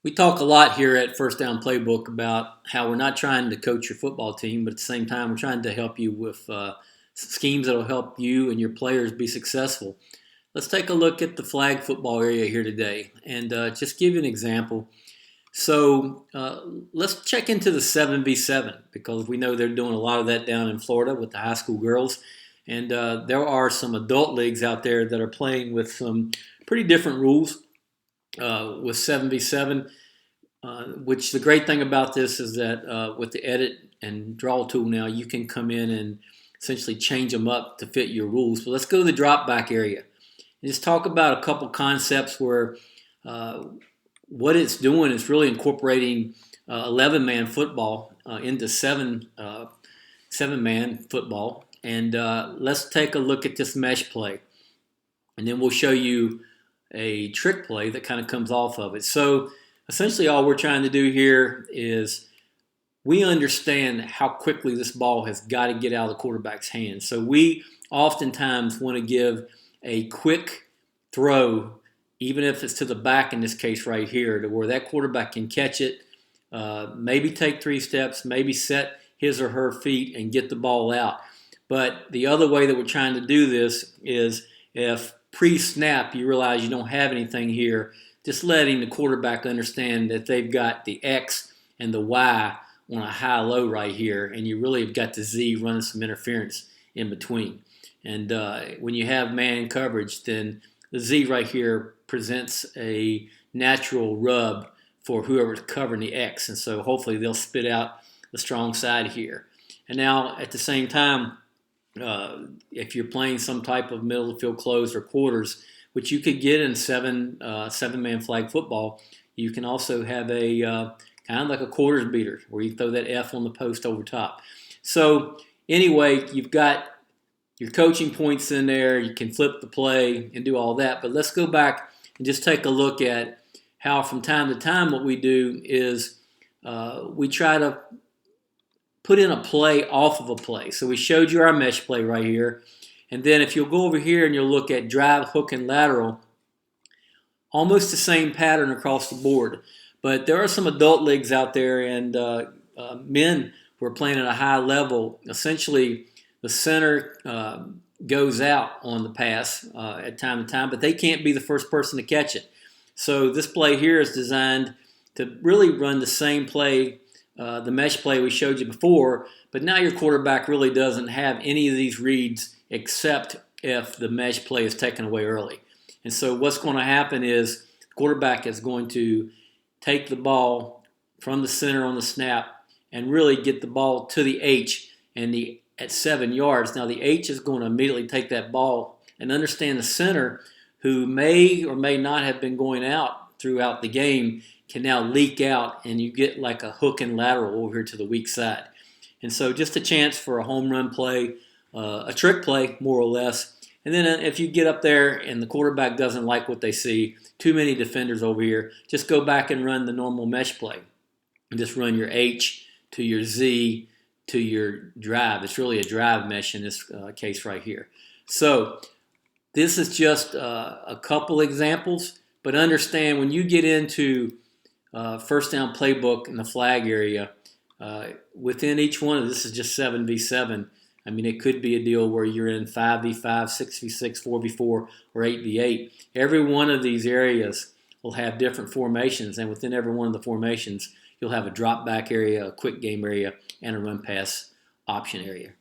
We talk a lot here at First Down Playbook about how we're not trying to coach your football team, but at the same time, we're trying to help you with schemes that will help you and your players be successful. Let's take a look at the flag football area here today and just give you an example. So let's check into the 7v7 because we know they're doing a lot of that down in Florida with the high school girls. And there are some adult leagues out there that are playing with some pretty different rules with 7v7. Which the great thing about this is that with the edit and draw tool now, you can come in and essentially change them up to fit your rules. But let's go to the drop back area and just talk about a couple concepts where uh, what it's doing is really incorporating 11-man football into seven-man football. And let's take a look at this mesh play, and then we'll show you a trick play that kind of comes off of it. So essentially all we're trying to do here is we understand how quickly this ball has got to get out of the quarterback's hands. So we oftentimes want to give a quick throw, even if it's to the back in this case right here, to where that quarterback can catch it, maybe take 3 steps, maybe set his or her feet and get the ball out. But the other way that we're trying to do this is if pre-snap you realize you don't have anything here, just letting the quarterback understand that they've got the X and the Y on a high-low right here, and you really have got the Z running some interference in between. And when you have man coverage, then the Z right here presents a natural rub for whoever's covering the X, and so hopefully they'll spit out the strong side here. And now at the same time, if you're playing some type of middle of the field close or quarters, which you could get in seven-man flag football, you can also have a kind of like a quarters beater where you throw that F on the post over top. So anyway, you've got your coaching points in there. You can flip the play and do all that. But let's go back and just take a look at how from time to time what we do is we try to put in a play off of a play. So we showed you our mesh play right here. And then if you'll go over here and you'll look at drive, hook, and lateral, almost the same pattern across the board. But there are some adult leagues out there and men who are playing at a high level. Essentially, the center goes out on the pass at time to time, but they can't be the first person to catch it. So this play here is designed to really run the same play, the mesh play we showed you before, but now your quarterback really doesn't have any of these reads except if the mesh play is taken away early. And so what's going to happen is the quarterback is going to take the ball from the center on the snap and really get the ball to the H and at 7 yards. Now the H is going to immediately take that ball and understand the center, who may or may not have been going out throughout the game, can now leak out and you get like a hook and lateral over here to the weak side. And so just a chance for a home run play, a trick play, more or less. And then if you get up there and the quarterback doesn't like what they see, too many defenders over here, just go back and run the normal mesh play. And just run your H to your Z to your drive. It's really a drive mesh in this case right here. So this is just a couple examples, but understand when you get into first down playbook in the flag area, within each one of this is just 7v7. I mean, it could be a deal where you're in 5v5, 6v6, 4v4, or 8v8. Every one of these areas will have different formations, and within every one of the formations, you'll have a drop back area, a quick game area, and a run pass option area.